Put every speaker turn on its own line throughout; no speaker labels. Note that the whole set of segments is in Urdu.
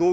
2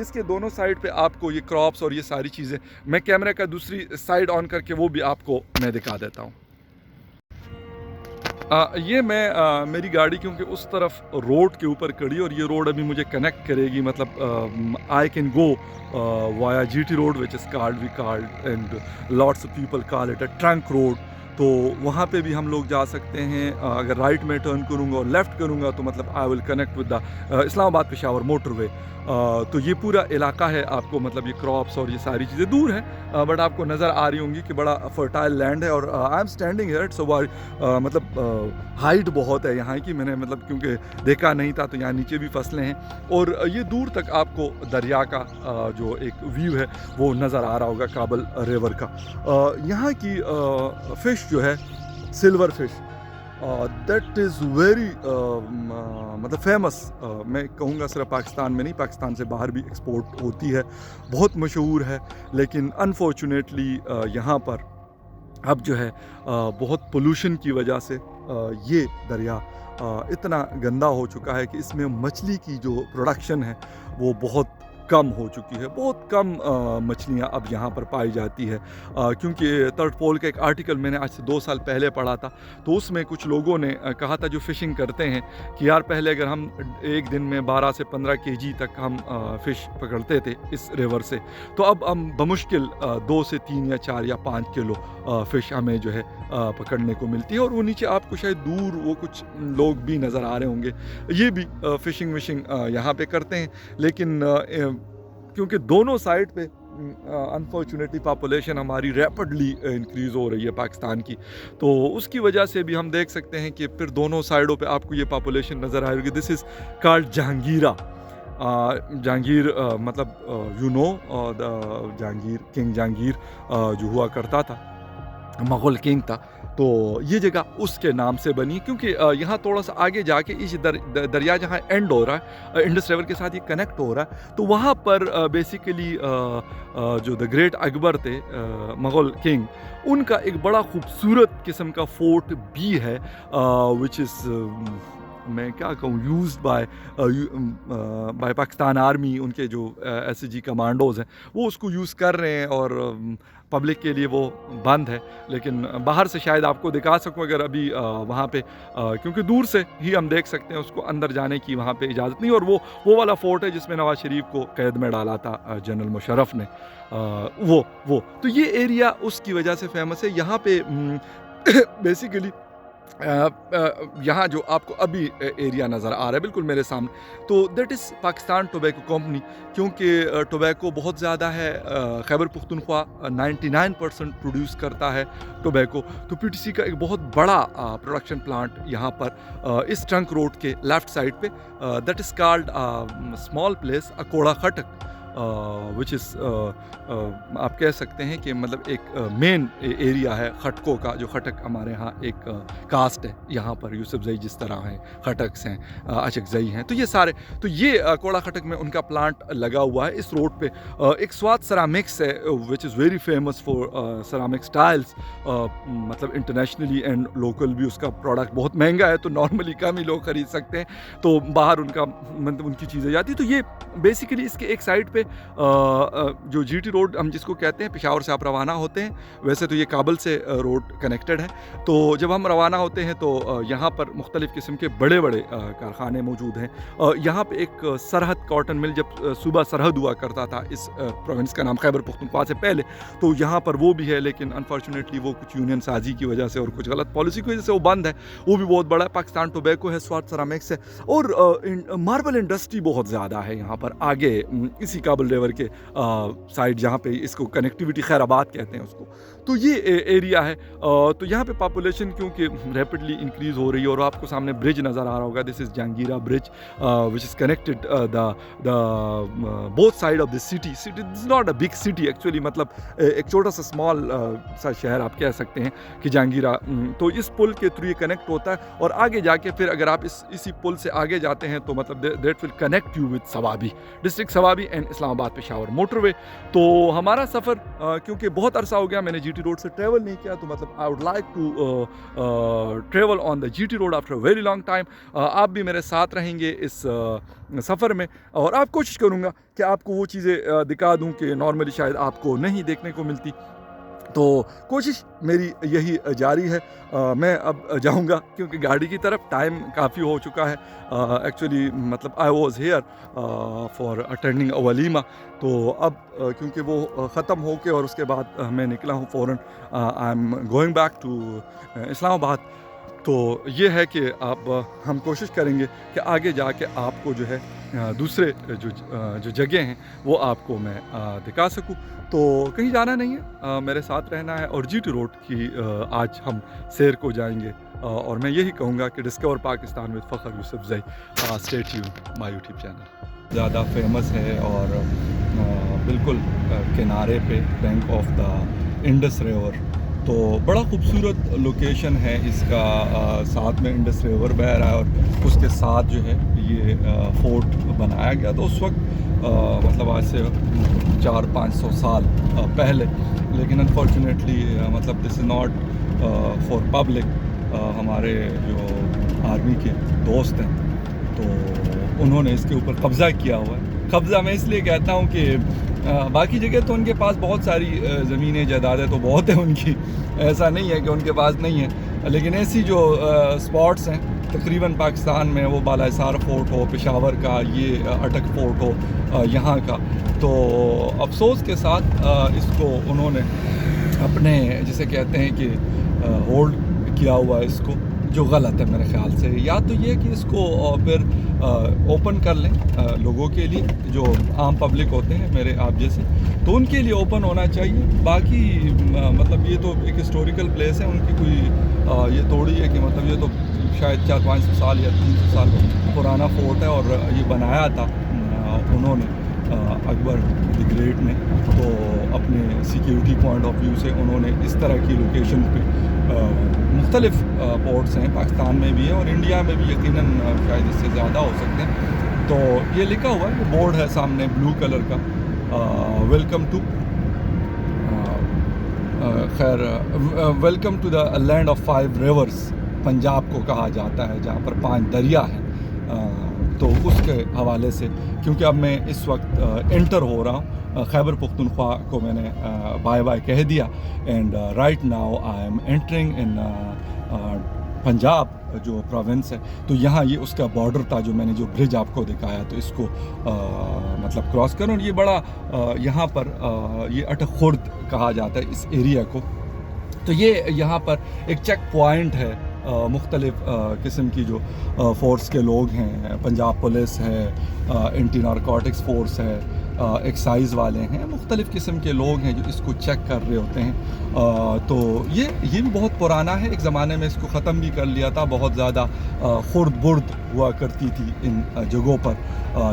اس کے دونوں سائڈ پہ آپ کو یہ کراپس اور یہ ساری چیزیں، میں کیمرے کا دوسری سائڈ آن کر کے وہ بھی آپ کو میں دکھا دیتا ہوں۔ یہ میں میری گاڑی کیونکہ اس طرف روڈ کے اوپر کھڑی اور یہ روڈ ابھی مجھے کنیکٹ کرے گی، مطلب I can go via G T road which is called we called and lots of people call it a trunk road, تو وہاں پہ بھی ہم لوگ جا سکتے ہیں۔ اگر رائٹ میں ٹرن کروں گا اور لیفٹ کروں گا تو مطلب آئی ول کنیکٹ ود دا اسلام آباد پشاور موٹر وے۔ تو یہ پورا علاقہ ہے، آپ کو مطلب یہ کراپس اور یہ ساری چیزیں دور ہیں بٹ آپ کو نظر آ رہی ہوں گی کہ بڑا فرٹائل لینڈ ہے، اور I am standing here it's مطلب ہائٹ بہت ہے یہاں کی، میں نے مطلب کیونکہ دیکھا نہیں تھا، تو یہاں نیچے بھی فصلیں ہیں اور یہ دور تک آپ کو دریا کا جو ایک ویو ہے وہ نظر آ رہا ہوگا، کابل ریور کا۔ یہاں کی فش جو ہے silver fish, that is very مطلب فیمس، میں کہوں گا صرف پاکستان میں نہیں، پاکستان سے باہر بھی ایکسپورٹ ہوتی ہے، بہت مشہور ہے، لیکن انفارچونیٹلی یہاں پر اب جو ہے بہت پولوشن کی وجہ سے یہ دریا اتنا گندا ہو چکا ہے کہ اس میں مچھلی کی جو پروڈکشن ہے وہ بہت کم ہو چکی ہے، بہت کم مچھلیاں اب یہاں پر پائی جاتی ہے، کیونکہ تھرڈ پول کا ایک آرٹیکل میں نے آج سے 2 سال پہلے پڑھا تھا، تو اس میں کچھ لوگوں نے کہا تھا جو فشنگ کرتے ہیں کہ یار پہلے اگر ہم ایک دن میں 12 سے 15 kg تک ہم فش پکڑتے تھے اس ریور سے، تو اب ہم بمشکل 2 سے 3 یا 4 یا 5 کلو فش ہمیں جو ہے پکڑنے کو ملتی ہے، اور وہ نیچے آپ کو شاید دور وہ کچھ لوگ بھی نظر آ رہے ہوں گے، یہ بھی فشنگ وشنگ یہاں پہ کرتے ہیں، لیکن کیونکہ دونوں سائڈ پہ انفارچونیٹلی پاپولیشن ہماری ریپڈلی انکریز ہو رہی ہے پاکستان کی، تو اس کی وجہ سے بھی ہم دیکھ سکتے ہیں کہ پھر دونوں سائڈوں پہ آپ کو یہ پاپولیشن نظر آئے گی۔ This is called Jahangira, Jahangir مطلب you know Jahangir, king Jahangir جو ہوا کرتا تھا، مغل کنگ تھا، تو یہ جگہ اس کے نام سے بنی، کیونکہ یہاں تھوڑا سا آگے جا کے اس دریا جہاں اینڈ ہو رہا ہے، انڈس ریور کے ساتھ یہ کنیکٹ ہو رہا ہے، تو وہاں پر بیسیکلی جو دا گریٹ اکبر تھے مغل کنگ، ان کا ایک بڑا خوبصورت قسم کا فورٹ بھی ہے وچ از میں کیا کہوں یوزڈ بائی پاکستان آرمی، ان کے جو ایس جی کمانڈوز ہیں وہ اس کو یوز کر رہے ہیں، اور پبلک کے لیے وہ بند ہے، لیکن باہر سے شاید آپ کو دکھا سکوں اگر ابھی وہاں پہ، کیونکہ دور سے ہی ہم دیکھ سکتے ہیں اس کو، اندر جانے کی وہاں پہ اجازت نہیں، اور وہ والا فورٹ ہے جس میں نواز شریف کو قید میں ڈالا تھا جنرل مشرف نے، وہ تو یہ ایریا اس کی وجہ سے فیمس ہے۔ یہاں پہ بیسیکلی یہاں جو آپ کو ابھی ایریا نظر آ رہا ہے بالکل میرے سامنے، تو that is Pakistan tobacco company, کیونکہ ٹوبیکو بہت زیادہ ہے، خیبر پختونخوا 99% پروڈیوس کرتا ہے ٹوبیکو، تو پی ٹی سی کا ایک بہت بڑا پروڈکشن پلانٹ یہاں پر اس ٹرنک روڈ کے لیفٹ سائڈ پہ، that is called small place Akora Khattak, which is آپ کہہ سکتے ہیں کہ مطلب ایک مین ایریا ہے خٹکوں کا، جو خٹک ہمارے ہاں ایک کاسٹ ہے یہاں پر، یوسف زئی جس طرح ہیں، خٹکس ہیں، اشک زئی ہیں، تو یہ سارے، تو یہ کوڑا خٹک میں ان کا پلانٹ لگا ہوا ہے۔ اس روڈ پہ ایک سوات سرامکس ہے which is very famous for ceramics tiles, مطلب انٹرنیشنلی اینڈ لوکل بھی اس کا پروڈکٹ بہت مہنگا ہے، تو نارملی کم ہی لوگ خرید سکتے ہیں، تو باہر ان کا مطلب ان کی چیزیں جاتی، تو یہ بیسیکلی اس کے ایک سائڈ پہ جو جی ٹی روڈ ہم جس کو کہتے ہیں، پشاور سے آپ روانہ ہوتے ہیں، ویسے تو یہ کابل سے روڈ کنیکٹڈ ہے، تو جب ہم روانہ ہوتے ہیں تو یہاں پر مختلف قسم کے بڑے بڑے کارخانے موجود ہیں۔ یہاں پہ ایک سرحد کاٹن مل جب صوبہ سرحد ہوا کرتا تھا اس پروونس کا نام خیبر پختونخوا سے پہلے، تو یہاں پر وہ بھی ہے، لیکن انفارچونیٹلی وہ کچھ یونین سازی کی وجہ سے اور کچھ غلط پالیسی کی وجہ سے وہ بند ہے، وہ بھی بہت بڑا ہے۔ پاکستان ٹوبیکو ہے، سوات سرامکس ہے، اور ماربل انڈسٹری بہت زیادہ ہے یہاں پر آگے اسی کابل ریور کے سائڈ، جہاں پہ اس کو کنیکٹیوٹی خیر آباد کہتے ہیں اس کو، تو یہ ایریا ہے، تو یہاں پہ پاپولیشن کیونکہ ریپڈلی انکریز ہو رہی ہے، اور آپ کو سامنے برج نظر آ رہا ہوگا، this is Jahangira bridge which is connected the both side of the city is not a big city actually, مطلب ایک چھوٹا سا اسمال سا شہر آپ کہہ سکتے ہیں کہ جہانگیرہ، تو اس پل کے تھرو یہ کنیکٹ ہوتا ہے، اور آگے جا کے پھر اگر آپ اسی پل سے آگے جاتے ہیں تو مطلب that will connect you with Swabi district, Swabi and Islamabad Peshawar motor وے. تو ہمارا سفر کیونکہ بہت عرصہ ہو گیا میں نے جی ٹی روڈ سے ٹریول نہیں کیا، تو مطلب I would like to travel on the G T road after a very long time. آپ بھی میرے ساتھ رہیں گے اس سفر میں، اور آپ کوشش کروں گا کہ آپ کو وہ چیزیں دکھا دوں کہ نارملی شاید آپ کو نہیں دیکھنے کو ملتی. تو کوشش میری یہی جاری ہے. میں اب جاؤں گا کیونکہ گاڑی کی طرف ٹائم کافی ہو چکا ہے. ایکچولی مطلب I was here for attending a walima, تو اب کیونکہ وہ ختم ہو کے اور اس کے بعد میں نکلا ہوں فوراً. I am going back to Islamabad. تو یہ ہے کہ ہم کوشش کریں گے کہ آگے جا کے آپ کو جو ہے دوسرے جو جگہ ہیں وہ آپ کو میں دکھا سکوں. تو کہیں جانا نہیں ہے، میرے ساتھ رہنا ہے، اور جی ٹی روڈ کی آج ہم سیر کو جائیں گے. اور میں یہی کہوں گا کہ discover Pakistan with Fakhar Yousafzai, stay tune my YouTube channel. زیادہ فیمس ہے اور بالکل کنارے پہ bank of the Indus river. تو بڑا خوبصورت لوکیشن ہے اس کا. ساتھ میں انڈس ریور بہہ رہا ہے اور اس کے ساتھ جو ہے یہ فورٹ بنایا گیا. تو اس وقت مطلب آج سے 400-500 سال پہلے، لیکن انفارچونیٹلی مطلب دس از ناٹ فار پبلک. ہمارے جو آرمی کے دوست ہیں تو انہوں نے اس کے اوپر قبضہ کیا ہوا ہے. قبضہ میں اس لیے کہتا ہوں کہ باقی جگہ تو ان کے پاس بہت ساری زمینیں جائیدادیں تو بہت ہیں ان کی، ایسا نہیں ہے کہ ان کے پاس نہیں ہے، لیکن ایسی جو اسپاٹس ہیں تقریباً پاکستان میں، وہ بالا حصار فورٹ ہو، پشاور کا یہ اٹک فورٹ ہو یہاں کا، تو افسوس کے ساتھ اس کو انہوں نے اپنے جسے کہتے ہیں کہ ہولڈ کیا ہوا ہے اس کو، جو غلط ہے میرے خیال سے. یا تو یہ کہ اس کو پھر اوپن کر لیں لوگوں کے لیے جو عام پبلک ہوتے ہیں میرے آپ جیسے، تو ان کے لیے اوپن ہونا چاہیے. باقی مطلب یہ تو ایک ہسٹوریکل پلیس ہے، ان کی کوئی یہ توڑی ہے کہ مطلب یہ تو شاید 400-500 سال یا 300 سال پرانا فورٹ ہے، اور یہ بنایا تھا انہوں نے اکبر دی گریٹ نے. تو اپنے سیکیورٹی پوائنٹ آف ویو سے انہوں نے اس طرح کی لوکیشن پہ مختلف پورٹس ہیں پاکستان میں بھی ہیں اور انڈیا میں بھی یقیناً شاید اس سے زیادہ ہو سکتے ہیں. تو یہ لکھا ہوا ہے، یہ بورڈ ہے سامنے بلو کلر کا، welcome to welcome to the land of 5 rivers. Punjab کو کہا جاتا ہے جہاں پر 5 دریا ہیں. تو اس کے حوالے سے کیونکہ اب میں اس وقت انٹر ہو رہا ہوں خیبر پختونخوا کو، میں نے بائے بائے کہہ دیا، and right now I am entering in Punjab جو پروونس ہے. تو یہاں یہ اس کا بارڈر تھا جو میں نے جو برج آپ کو دکھایا، تو اس کو مطلب کراس کروں. اور یہ بڑا یہاں پر یہ اٹک خرد کہا جاتا ہے اس ایریا کو. تو یہ یہاں پر ایک چیک پوائنٹ ہے. مختلف قسم کی جو فورس کے لوگ ہیں، پنجاب پولیس ہے، اینٹی نارکوٹکس فورس ہے، ایکسائز والے ہیں، مختلف قسم کے لوگ ہیں جو اس کو چیک کر رہے ہوتے ہیں. تو یہ بھی بہت پرانا ہے. ایک زمانے میں اس کو ختم بھی کر لیا تھا. بہت زیادہ خرد برد ہوا کرتی تھی ان جگہوں پر،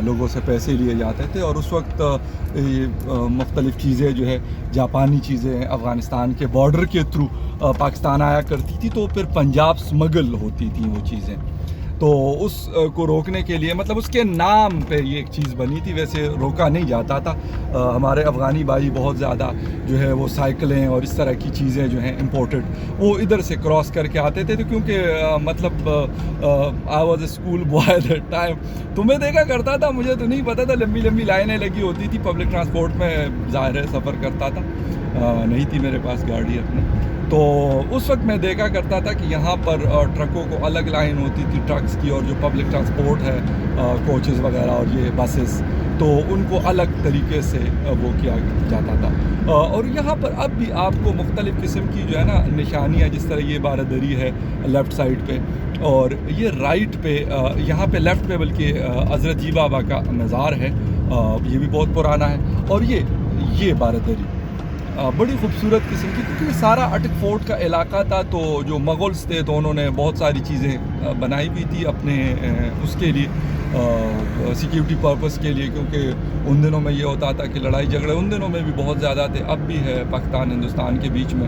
لوگوں سے پیسے لیے جاتے تھے. اور اس وقت مختلف چیزیں جو ہے جاپانی چیزیں افغانستان کے بارڈر کے تھرو پاکستان آیا کرتی تھی، تو پھر پنجاب سمگل ہوتی تھیں وہ چیزیں. تو اس کو روکنے کے لیے مطلب اس کے نام پہ یہ ایک چیز بنی تھی، ویسے روکا نہیں جاتا تھا. ہمارے افغانی بھائی بہت زیادہ جو ہے وہ سائیکلیں اور اس طرح کی چیزیں جو ہیں امپورٹڈ وہ ادھر سے کراس کر کے آتے تھے. تو کیونکہ مطلب I was a school boy that time, تو میں دیکھا کرتا تھا، مجھے تو نہیں پتہ تھا لمبی لمبی لائنیں لگی ہوتی تھی. پبلک ٹرانسپورٹ میں ظاہر ہے سفر کرتا تھا، نہیں تھی میرے پاس گاڑی اپنی. تو اس وقت میں دیکھا کرتا تھا کہ یہاں پر ٹرکوں کو الگ لائن ہوتی تھی ٹرکس کی، اور جو پبلک ٹرانسپورٹ ہے کوچز وغیرہ اور یہ بسز، تو ان کو الگ طریقے سے وہ کیا جاتا تھا. اور یہاں پر اب بھی آپ کو مختلف قسم کی جو ہے نا نشانیاں، جس طرح یہ بارادری ہے لیفٹ سائڈ پہ، اور یہ رائٹ پہ یہاں پہ لیفٹ پہ بلکہ حضرت جی بابا کا مزار ہے، یہ بھی بہت پرانا ہے. اور یہ بارادری بڑی خوبصورت قسم کی، کیونکہ یہ سارا اٹک فورٹ کا علاقہ تھا. تو جو مغلس تھے تو انہوں نے بہت ساری چیزیں بنائی ہوئی تھی اپنے اس کے لیے، سیکیورٹی پرپس کے لیے، کیونکہ ان دنوں میں یہ ہوتا تھا کہ لڑائی جھگڑے ان دنوں میں بھی بہت زیادہ تھے، اب بھی ہے پاکستان ہندوستان کے بیچ میں.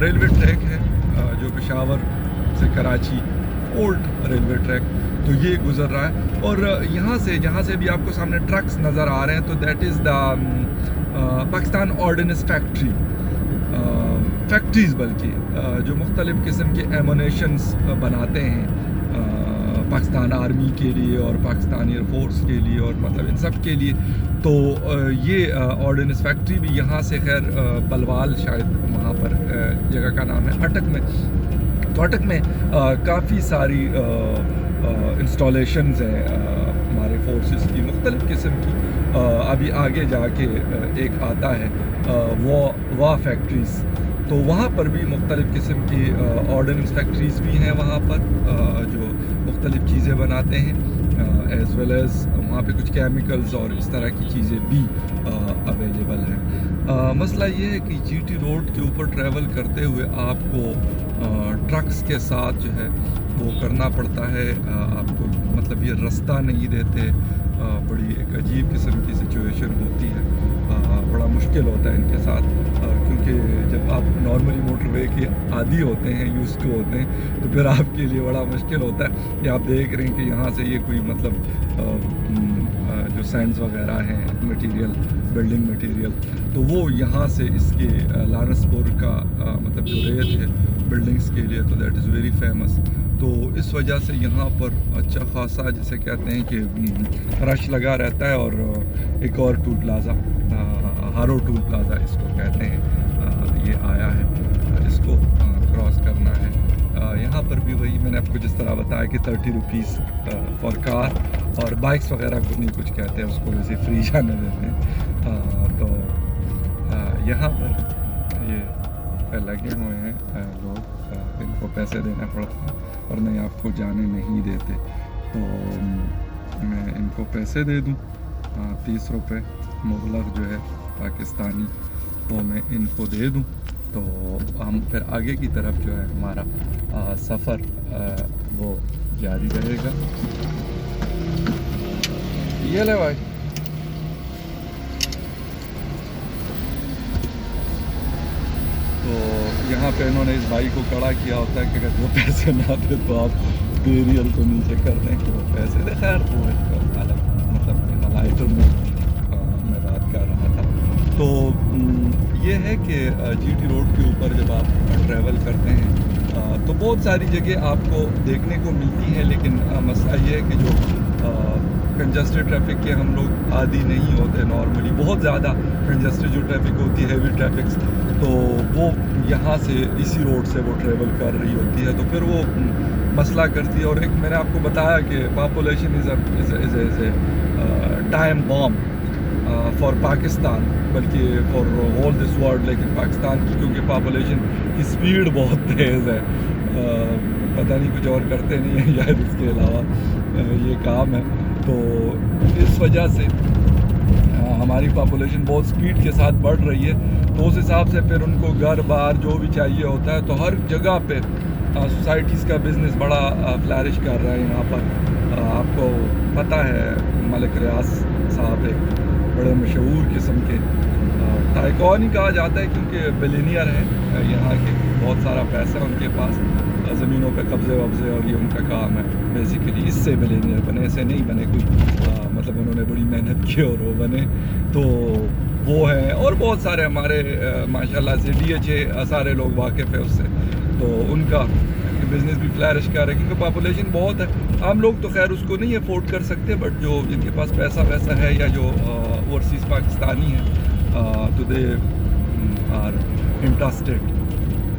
ریلوے ٹریک ہے جو پشاور سے کراچی اولڈ ریلوے ٹریک، تو یہ گزر رہا ہے. اور جہاں سے بھی آپ کو سامنے ٹرکس نظر آ رہے ہیں تو that is the Pakistan ordinance factories بلکہ جو مختلف قسم کے ایمونیشنز بناتے ہیں پاکستان آرمی کے لیے اور پاکستان ایئر فورس کے لیے اور مطلب ان سب کے لیے. تو یہ آرڈیننس فیکٹری بھی یہاں سے خیر بلوال شاید وہاں پر جگہ کا نام ہے اٹک میں. تو اٹک میں کافی ساری انسٹالیشنز ہیں ہمارے فورسز کی مختلف قسم کی. ابھی آگے جا کے ایک آتا ہے وا فیکٹریز، تو وہاں پر بھی مختلف قسم کی آرڈیننس فیکٹریز بھی ہیں وہاں پر جو مختلف چیزیں بناتے ہیں، ایز ویل ایز وہاں پہ کچھ کیمیکلز اور اس طرح کی چیزیں بھی اویلیبل ہیں. مسئلہ یہ ہے کہ جی ٹی روڈ کے اوپر ٹریول کرتے ہوئے آپ کو ٹرکس کے ساتھ جو ہے وہ کرنا پڑتا ہے. آپ کو مطلب یہ رستہ نہیں دیتے، بڑی ایک عجیب قسم کی سچویشن ہوتی ہے. بڑا مشکل ہوتا ہے ان کے ساتھ، کیونکہ جب آپ نارملی موٹر وے کے عادی ہوتے ہیں، یوز ٹو ہوتے ہیں، تو پھر آپ کے لیے بڑا مشکل ہوتا ہے کہ آپ دیکھ رہے ہیں کہ یہاں سے یہ کوئی مطلب جو سینڈز وغیرہ ہیں مٹیریل، بلڈنگ مٹیریل، تو وہ یہاں سے اس کے لانس پور کا مطلب جو ریت ہے بلڈنگز کے لیے، تو دیٹ از ویری فیمس. تو اس وجہ سے یہاں پر اچھا خاصا جسے کہتے ہیں کہ رش لگا رہتا ہے. اور ایک اور ٹول پلازا، ہارو ٹول پلازا اس کو کہتے ہیں، یہ آیا ہے، اس کو کراس کرنا ہے. یہاں پر بھی وہی میں نے آپ کو جس طرح بتایا کہ 30 روپیز فار کار، اور بائکس وغیرہ کو نہیں کچھ کہتے ہیں، اس کو ویسے فری جانے دیتے ہیں. تو یہاں پر یہ لگے ہوئے ہیں لوگ، ان کو پیسے دینا پڑتا ہے اور نہیں آپ کو جانے نہیں دیتے. تو میں ان کو پیسے دے دوں 30 روپے مبلغ جو ہے پاکستانی، وہ میں ان کو دے دوں، تو ہم پھر آگے کی طرف جو ہے ہمارا سفر وہ جاری رہے گا. یہ لے بھائی. تو یہاں پہ انہوں نے اس بھائی کو کھڑا کیا ہوتا ہے کہ اگر وہ پیسے نہ دے تو آپ بیریل کو نیچے کر دیں کہ وہ پیسے دے. خیر وہ الگ مطلب علائق میں بات کر رہا تھا. تو یہ ہے کہ جی ٹی روڈ کے اوپر جب آپ ٹریول کرتے ہیں تو بہت ساری جگہ آپ کو دیکھنے کو ملتی ہیں، لیکن مسئلہ یہ ہے کہ جو کنجسٹڈ ٹریفک کے ہم لوگ عادی نہیں ہوتے نارملی، بہت زیادہ کنجسٹڈ جو ٹریفک ہوتی ہے ہیوی ٹریفکس، تو وہ یہاں سے اسی روڈ سے وہ ٹریول کر رہی ہوتی ہے، تو پھر وہ مسئلہ کرتی ہے. اور ایک میں نے آپ کو بتایا کہ population is a time bomb for Pakistan, بلکہ فار ہول دس ورلڈ. لیکن پاکستان کی کیونکہ پاپولیشن کی سپیڈ بہت تیز ہے، پتہ نہیں کچھ اور کرتے نہیں ہیں شاید اس کے علاوہ یہ کام ہے، تو اس وجہ سے ہماری پاپولیشن بہت سپیڈ کے ساتھ بڑھ رہی ہے. تو اس حساب سے پھر ان کو گھر بار جو بھی چاہیے ہوتا ہے، تو ہر جگہ پہ سوسائٹیز کا بزنس بڑا فلیرش کر رہا ہے یہاں پر. آپ کو پتہ ہے ملک ریاض صاحب ایک بڑے مشہور قسم کے ٹائکون ہی کہا جاتا ہے، کیونکہ بلینئر ہیں یہاں کے، بہت سارا پیسہ ان کے پاس، زمینوں پہ قبضے وبضے، اور یہ ان کا کام ہے بیسیکلی. اس سے بلینئر بنے، ایسے نہیں بنے کوئی مطلب انہوں نے بڑی محنت کی اور وہ بنے. تو وہ ہیں، اور بہت سارے ہمارے ماشاءاللہ سے ڈی ایچ اے سارے لوگ واقف ہیں اس سے، تو ان کا بزنس بھی فلیرش کر رہا ہے کیونکہ پاپولیشن بہت ہے. عام لوگ تو خیر اس کو نہیں افورڈ کر سکتے، بٹ جو جن کے پاس پیسہ ویسا ہے یا جو اوورسیز پاکستانی ہیں، تو they are interested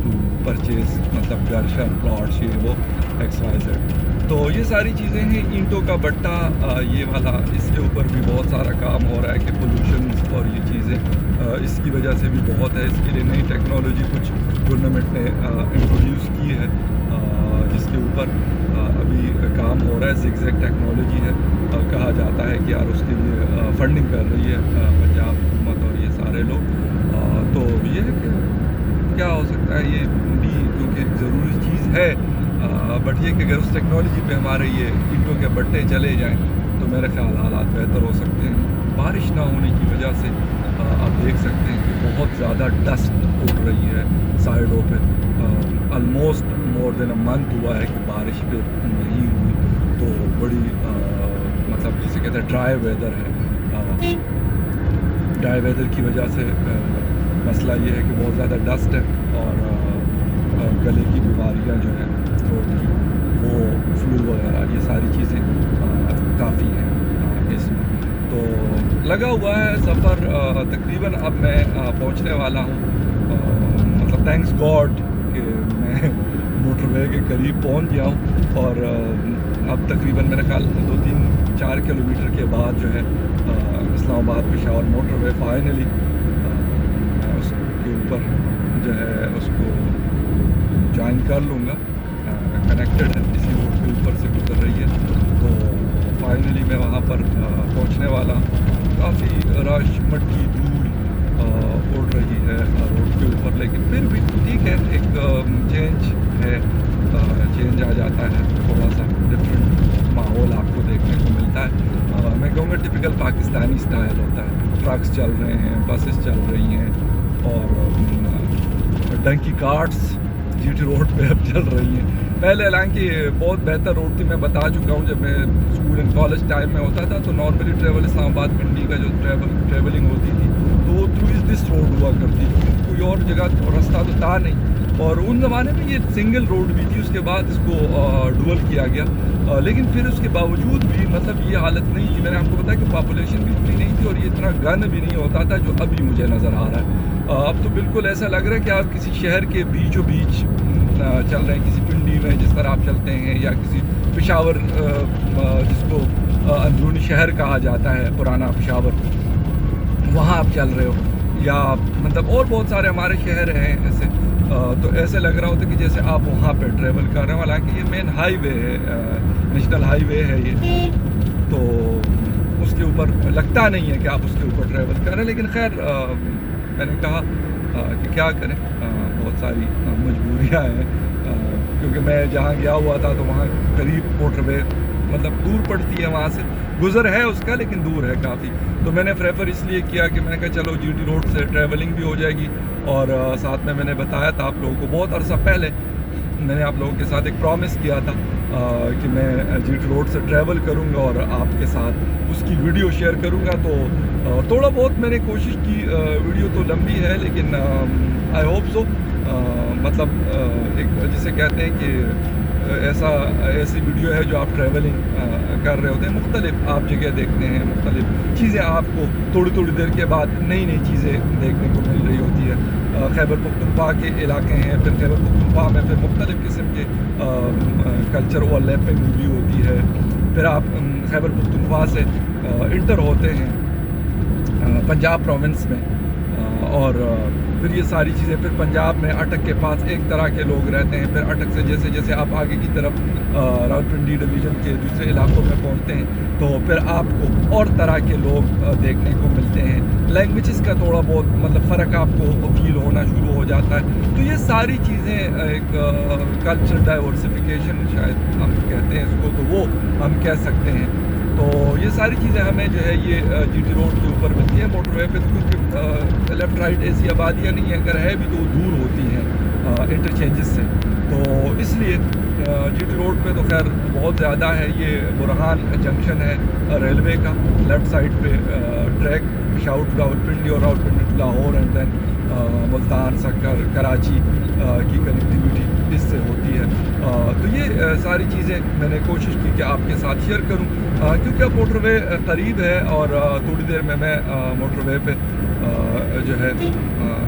to purchase مطلب گھر شر پلاٹس یہ وہ ایکس وائی زیڈ. تو یہ ساری چیزیں ہیں. اینٹوں کا بٹا یہ والا، اس کے اوپر بھی بہت سارا کام ہو رہا ہے کہ پولوشنز اور یہ چیزیں اس کی وجہ سے بھی بہت ہے. اس کے لیے نئی ٹیکنالوجی کچھ گورنمنٹ نے انٹروڈیوس کی ہے، جس کے اوپر ابھی کام ہو رہا ہے. زگ زیگ ٹیکنالوجی ہے، کہا جاتا ہے کہ یار اس کے لیے فنڈنگ کر رہی ہے پنجاب حکومت اور یہ سارے لوگ. تو یہ ہے کہ کیا ہو سکتا ہے، یہ بھی کیونکہ ایک ضروری چیز ہے، بٹ یہ کہ اگر اس ٹیکنالوجی پہ ہمارے یہ اینٹوں کے بٹے چلے جائیں تو میرے خیال حالات بہتر ہو سکتے ہیں. بارش نہ ہونے کی وجہ سے آپ دیکھ سکتے ہیں کہ بہت زیادہ ڈسٹ اڑ رہی ہے سائڈوں پہ. Almost more then a month ہوا ہے کہ بارش پہ نہیں ہوئی, تو بڑی مطلب جسے کہتے ہیں ڈرائی ویدر ہے. ڈرائی ویدر کی وجہ سے مسئلہ یہ ہے کہ بہت زیادہ ڈسٹ ہے, اور گلے کی بیماریاں جو ہیں تھروٹ کی, وہ فلو وغیرہ, یہ ساری چیزیں کافی ہیں اس میں. تو لگا ہوا ہے سفر, تقریباً اب میں پہنچنے والا ہوں. مطلب تھینکس گاڈ کہ میں موٹر وے کے قریب پہنچ گیا ہوں, اور اب تقریباً میرے خیال 2-3-4 کلومیٹر کے بعد جو ہے اسلام آباد پشاور موٹر وے فائنلی میں اس کے اوپر جو ہے اس کو جوائن کر لوں گا. کنیکٹڈ ہے, اسی روڈ کے اوپر سے گزر رہی ہے, تو فائنلی میں وہاں پر پہنچنے والا ہوں. کافی رش, مٹی, دھول اڑ رہی ہے روڈ کے اوپر, لیکن پھر بھی ٹھیک ہے, ایک چینج ہے, چینج آ جاتا ہے, تھوڑا سا ڈفرینٹ ماحول آپ کو دیکھنے کو ملتا ہے. میں کہوں گا ٹپیکل پاکستانی اسٹائل ہوتا ہے. ٹرکس چل رہے ہیں, بسز چل رہی ہیں, اور ڈنکی کارٹس جی ٹی روڈ پہ اب چل رہی ہیں. پہلے حالانکہ بہت بہتر روڈ تھی, میں بتا چکا ہوں, جب میں اسکول اینڈ کالج ٹائم میں ہوتا تھا تو نارملی ٹریول اسلام آباد پنڈی کا جو ٹریولنگ ہوتی تھی تو وہ تھرو دس روڈ ہوا کرتی تھی, کوئی اور جگہ رستہ تو تھا نہیں. اور ان زمانے میں یہ سنگل روڈ بھی تھی, اس کے بعد اس کو ڈول کیا گیا, لیکن پھر اس کے باوجود بھی مطلب یہ حالت نہیں تھی. میں نے آپ کو بتایا کہ پاپولیشن بھی اتنی نہیں تھی, اور یہ اتنا گن بھی نہیں ہوتا تھا جو ابھی مجھے نظر آ رہا ہے. اب تو بالکل ایسا لگ رہا ہے کہ آپ کسی شہر کے بیچوں بیچ چل رہے ہیں, کسی پنڈی میں جس طرح آپ چلتے ہیں, یا کسی پشاور جس کو اندرونی شہر کہا جاتا ہے, پرانا پشاور, وہاں آپ چل رہے ہو, یا مطلب اور بہت سارے ہمارے شہر ہیں ایسے. تو ایسے لگ رہا ہوتا ہے کہ جیسے آپ وہاں پہ ٹریول کر رہے ہیں, حالانکہ یہ مین ہائی وے ہے, نیشنل ہائی وے ہے یہ, تو اس کے اوپر لگتا نہیں ہے کہ آپ اس کے اوپر ٹریول کر رہے ہیں. لیکن خیر میں نے کہا کہ کیا کریں, بہت ساری مجبوریاں ہیں, کیونکہ میں جہاں گیا ہوا تھا تو وہاں قریب موٹر وے مطلب دور پڑتی ہے, وہاں سے گزر ہے اس کا لیکن دور ہے کافی. تو میں نے پریفر اس لیے کیا کہ میں نے کہا چلو جی ٹی روڈ سے ٹریولنگ بھی ہو جائے گی, اور ساتھ میں نے بتایا تھا آپ لوگوں کو بہت عرصہ پہلے, میں نے آپ لوگوں کے ساتھ ایک پرومس کیا تھا کہ میں جی ٹی روڈ سے ٹریول کروں گا اور آپ کے ساتھ اس کی ویڈیو شیئر کروں گا. تو تھوڑا بہت میں نے کوشش کی, ویڈیو تو لمبی ہے لیکن آئی ہوپ سو, مطلب ایک جسے کہتے ہیں کہ ایسی ویڈیو ہے جو آپ ٹریولنگ کر رہے ہوتے ہیں, مختلف آپ جگہ دیکھتے ہیں, مختلف چیزیں آپ کو تھوڑی دیر کے بعد نئی چیزیں دیکھنے کو مل رہی ہوتی ہے. خیبر پختونخوا کے علاقے ہیں, پھر خیبر پختونخوا میں پھر مختلف قسم کے کلچر اوور لیپنگ بھی ہوتی ہے. پھر آپ خیبر پختونخوا سے انٹر ہوتے ہیں پنجاب پروونس میں, اور پھر یہ ساری چیزیں, پھر پنجاب میں اٹک کے پاس ایک طرح کے لوگ رہتے ہیں, پھر اٹک سے جیسے آپ آگے کی طرف راولپنڈی ڈویژن کے دوسرے علاقوں میں پہنچتے ہیں تو پھر آپ کو اور طرح کے لوگ دیکھنے کو ملتے ہیں. لینگویجز کا تھوڑا بہت مطلب فرق آپ کو فیل ہونا شروع ہو جاتا ہے. تو یہ ساری چیزیں ایک کلچر ڈائیورسفیکیشن شاید ہم کہتے ہیں اس کو, تو وہ ہم کہہ سکتے ہیں. تو یہ ساری چیزیں ہمیں جو ہے یہ جی ٹی روڈ کے اوپر ملتی ہیں. موٹر وے پہ کیونکہ لیفٹ رائٹ ایسی آبادیاں نہیں ہیں, اگر ہے بھی تو وہ دور ہوتی ہیں انٹرچینجز سے, تو اس لیے جی ٹی روڈ پہ تو خیر بہت زیادہ ہے. یہ برہان جنکشن ہے ریلوے کا, لیفٹ سائڈ پہ ٹریک پشاور ٹو راولپنڈی اور Rawalpindi to Lahore, and then Multan, Sukkur, Karachi کی کنیکٹیویٹی اس سے ہوتی ہے. تو یہ ساری چیزیں میں نے کوشش کی کہ آپ کے ساتھ شیئر کروں, کیونکہ اب موٹر وے قریب ہے, اور تھوڑی دیر میں موٹر وے پہ جو ہے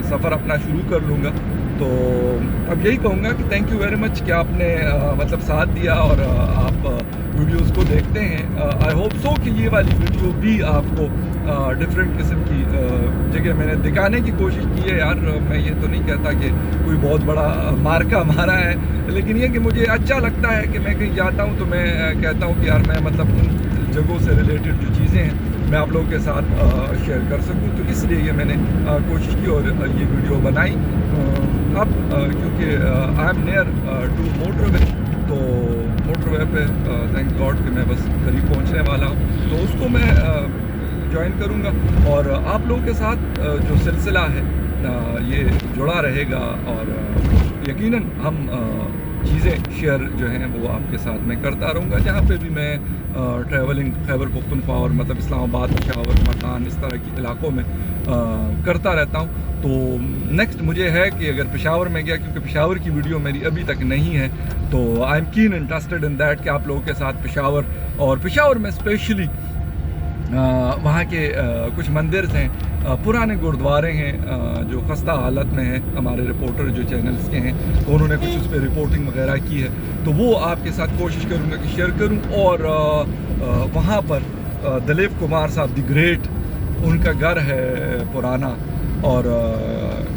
سفر اپنا شروع کر لوں گا. تو اب یہی کہوں گا کہ تھینک یو ویری مچ کہ آپ نے مطلب ساتھ دیا اور آپ ویڈیوز کو دیکھتے ہیں. آئی ہوپ سو کہ یہ والی ویڈیو بھی آپ کو ڈفرینٹ قسم کی جگہ میں نے دکھانے کی کوشش کی ہے. یار میں یہ تو نہیں کہتا کہ کوئی بہت بڑا مارکا مارا ہے, لیکن یہ کہ مجھے اچھا لگتا ہے کہ میں کہیں جاتا ہوں تو میں کہتا ہوں کہ یار میں مطلب ان جگہوں سے ریلیٹڈ جو چیزیں ہیں میں آپ لوگوں کے ساتھ شیئر کر سکوں. تو اس لیے یہ میں نے کوشش کی اور یہ ویڈیو بنائی. اب کیونکہ I am near to motorway, تو موٹر وے پہ تھینک گاڈ کہ میں بس قریب پہنچنے والا ہوں, تو اس کو میں جوائن کروں گا اور آپ لوگوں کے ساتھ جو سلسلہ ہے یہ جڑا رہے گا اور یقیناً ہم چیزیں شیئر جو ہیں وہ آپ کے ساتھ میں کرتا رہوں گا. جہاں پہ بھی میں ٹریولنگ خیبر پختونخوا اور مطلب اسلام آباد پشاور مکان اس طرح کے علاقوں میں کرتا رہتا ہوں. تو نیکسٹ مجھے ہے کہ اگر پشاور میں گیا, کیونکہ پشاور کی ویڈیو میری ابھی تک نہیں ہے, تو I am can interested in that کہ آپ لوگوں کے ساتھ پشاور اور پشاور میں اسپیشلی وہاں کے کچھ مندرز ہیں, پرانے گردوارے ہیں جو خستہ حالت میں ہیں. ہمارے رپورٹر جو چینلز کے ہیں تو انہوں نے کچھ اس پہ رپورٹنگ وغیرہ کی ہے, تو وہ آپ کے ساتھ کوشش کروں گا کہ شیئر کروں. اور وہاں پر دلیپ کمار صاحب دی گریٹ, ان کا گھر ہے پرانا, اور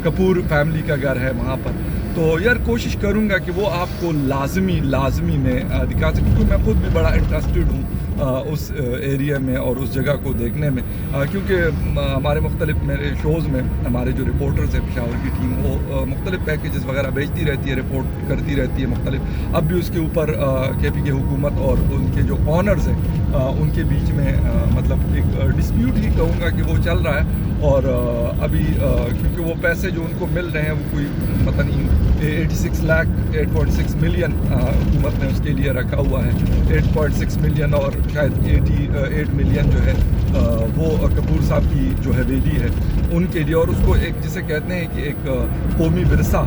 کپور فیملی کا گھر ہے وہاں پر. تو یار کوشش کروں گا کہ وہ آپ کو لازمی میں دکھا سکوں, کیونکہ میں خود بھی بڑا انٹرسٹڈ ہوں اس ایریا میں اور اس جگہ کو دیکھنے میں, کیونکہ ہمارے مختلف میرے شوز میں ہمارے جو رپورٹرز ہیں پشاور کی ٹیم وہ مختلف پیکیجز وغیرہ بھیجتی رہتی ہے, رپورٹ کرتی رہتی ہے مختلف. اب بھی اس کے اوپر کے پی کی حکومت اور ان کے جو آنرز ہیں ان کے بیچ میں مطلب ایک ڈسپیوٹ ہی کہوں گا کہ وہ چل رہا ہے. اور ابھی کیونکہ وہ پیسے جو ان کو مل رہے ہیں وہ کوئی پتہ نہیں 8.6 ملین حکومت نے اس کے لیے رکھا ہوا ہے, 8.6 ملین اور شاید 88 ملین جو ہے وہ کپور صاحب کی جو حویلی ہے ان کے لیے, اور اس کو ایک جسے کہتے ہیں کہ ایک قومی ورثہ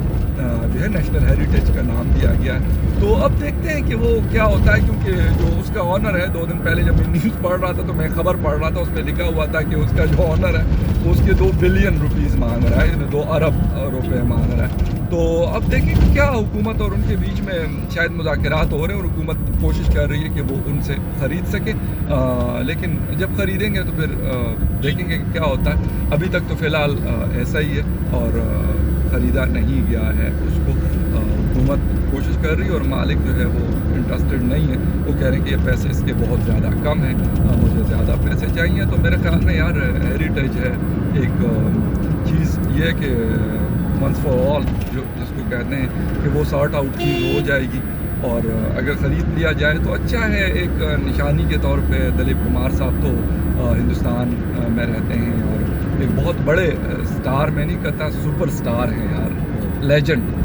جو ہے نیشنل ہیریٹیج کا نام دیا گیا ہے. تو اب دیکھتے ہیں کہ وہ کیا ہوتا ہے, کیونکہ جو اس کا آنر ہے 2 دن پہلے جب میں نیوز پڑھ رہا تھا تو میں خبر پڑھ رہا تھا, اس پہ لکھا ہوا تھا کہ اس کا جو آنر ہے وہ اس کے 2 بلین روپیز مانگ رہا ہے, یعنی 2 ارب روپے مانگ رہا ہے. تو اب دیکھیں کہ کیا حکومت اور ان کے بیچ میں شاید مذاکرات ہو رہے ہیں اور حکومت کوشش کر رہی ہے کہ وہ ان سے خرید سکے, لیکن جب خریدیں گے تو پھر دیکھیں گے کہ کیا ہوتا ہے. ابھی تک تو فی الحال ایسا ہی ہے اور خریدا نہیں گیا ہے اس کو. حکومت کوشش کر رہی ہے اور مالک جو ہے وہ انٹرسٹڈ نہیں ہے, وہ کہہ رہے ہیں کہ یہ پیسے اس کے بہت زیادہ کم ہیں, مجھے زیادہ پیسے چاہیے. تو میرے خیال میں یار ہیریٹیج ہے ایک چیز یہ کہ ونس فار آل جس کو کہتے ہیں کہ وہ سارٹ آؤٹ چیز ہو جائے گی, اور اگر خرید لیا جائے تو اچھا ہے. ایک نشانی کے طور پہ دلیپ کمار صاحب تو ہندوستان میں رہتے ہیں اور ایک بہت بڑے سٹار, میں نہیں کہتا سپر سٹار ہیں یار, لیجنڈ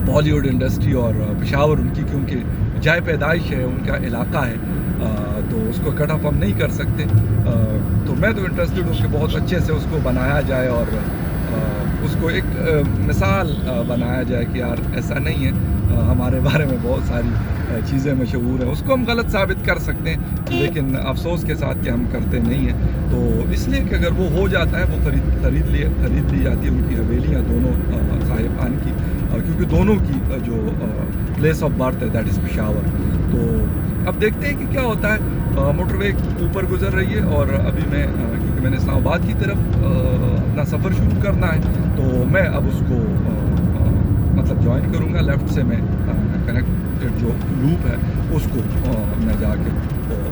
بالی ووڈ انڈسٹری. اور پشاور ان کی کیونکہ جائے پیدائش ہے, ان کا علاقہ ہے, تو اس کو کٹ آف ہم نہیں کر سکتے. تو میں تو انٹرسٹڈ ہوں کہ بہت اچھے سے اس کو بنایا جائے اور اس کو ایک مثال بنایا جائے کہ یار ایسا نہیں ہے, ہمارے بارے میں بہت ساری چیزیں مشہور ہیں, اس کو ہم غلط ثابت کر سکتے ہیں لیکن افسوس کے ساتھ کہ ہم کرتے نہیں ہیں. تو اس لیے کہ اگر وہ ہو جاتا ہے وہ خرید لی جاتی ہے ان کی حویلیاں دونوں صاحبان کی, کیونکہ دونوں کی جو پلیس آف برتھ ہے دیٹ از پشاور. تو اب دیکھتے ہیں کہ کیا ہوتا ہے. موٹر وے اوپر گزر رہی ہے اور ابھی میں کیونکہ میں نے اسلام آباد کی طرف اپنا سفر شروع کرنا ہے تو میں اب اس کو مطلب جوائن کروں گا. لیفٹ سے میں کنیکٹڈ جو لوپ ہے اس کو میں جا کے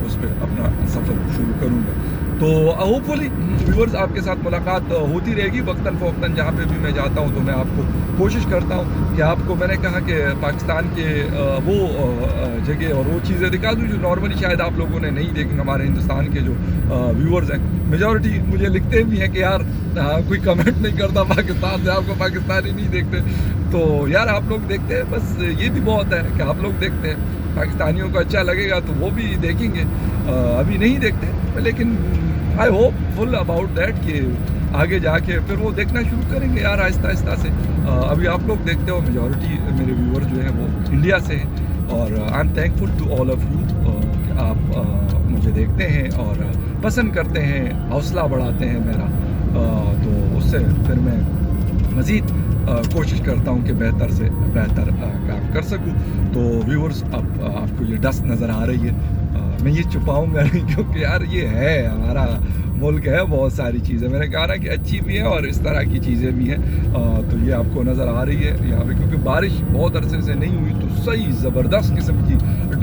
اس پہ اپنا سفر شروع کروں گا. تو ہوپ فلی ویورز آپ کے ساتھ ملاقات ہوتی رہے گی وقتاً فوقتاً. جہاں پہ بھی میں جاتا ہوں تو میں آپ کو کوشش کرتا ہوں کہ آپ کو, میں نے کہا کہ پاکستان کے وہ جگہ اور وہ چیزیں دکھا دوں جو نارملی شاید آپ لوگوں نے نہیں دیکھی. ہمارے ہندوستان کے جو ویورز ہیں میجورٹی مجھے لکھتے بھی ہیں کہ یار کوئی کمنٹ نہیں کرتا پاکستان سے, آپ کو پاکستانی نہیں دیکھتے. تو یار آپ لوگ دیکھتے ہیں, بس یہ بھی بہت ہے کہ آپ لوگ دیکھتے ہیں. پاکستانیوں کو اچھا لگے گا تو وہ بھی دیکھیں گے, ابھی نہیں دیکھتے لیکن I hopeful about that کہ آگے جا کے پھر وہ دیکھنا شروع کریں گے یار آہستہ آہستہ سے. ابھی آپ لوگ دیکھتے ہو میجورٹی میرے ویور جو ہیں وہ انڈیا سے ہیں, اور I am thankful to all of you کہ آپ مجھے دیکھتے ہیں اور پسند کرتے ہیں, حوصلہ بڑھاتے ہیں میرا. تو اس سے پھر میں مزید کوشش کرتا ہوں کہ بہتر سے بہتر کام کر سکوں. تو ویورز اب آپ کو یہ ڈسٹ نظر آ رہی ہے, میں یہ چھپاؤں گا نہیں کیونکہ یار یہ ہے ہمارا ملک ہے, بہت ساری چیزیں میں نے کہا نا کہ اچھی بھی ہیں اور اس طرح کی چیزیں بھی ہیں. تو یہ آپ کو نظر آ رہی ہے یہاں پہ, کیونکہ بارش بہت عرصے سے نہیں ہوئی تو صحیح زبردست قسم کی